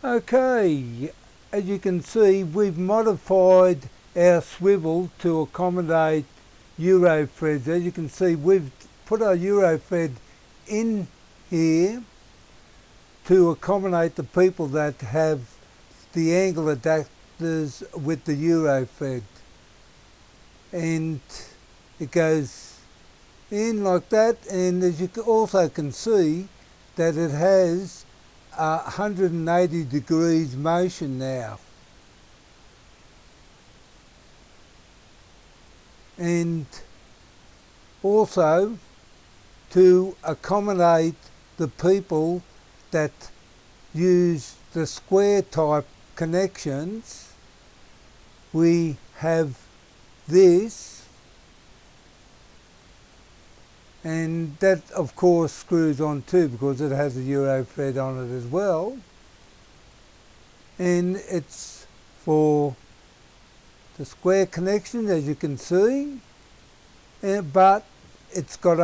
Okay, as you can see, we've modified our swivel to accommodate Euro threads. As you can see, we've put our Euro thread in here to accommodate the people that have the angle adapters with the Euro thread. And it goes in like that, and as you also can see that it has 180 degrees motion now. And also to accommodate the people that use the square type connections, we have this, and that of course screws on too because it has a Euro thread on it as well, and it's for the square connection, as you can see, but it's got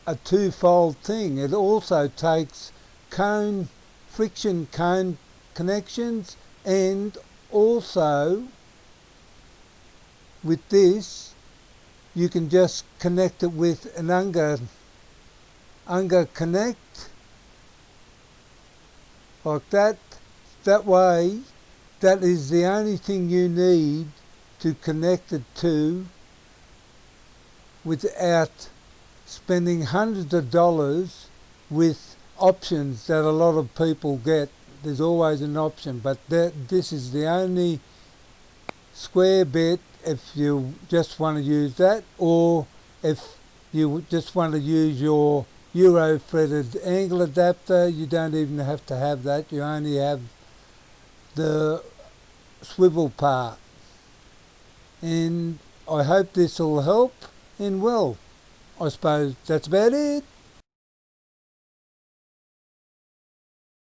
a two-fold thing. It also takes friction cone connections, and also with this you can just connect it with an Unger connect like that. That way, that is the only thing you need to connect it to without spending hundreds of dollars with options that a lot of people get. There's always an option, but this is the only square bit if you just want to use that, or if you just want to use your Euro threaded angle adapter, you don't even have to have that. You only have the swivel part. And I hope this will help, and well, I suppose that's about it.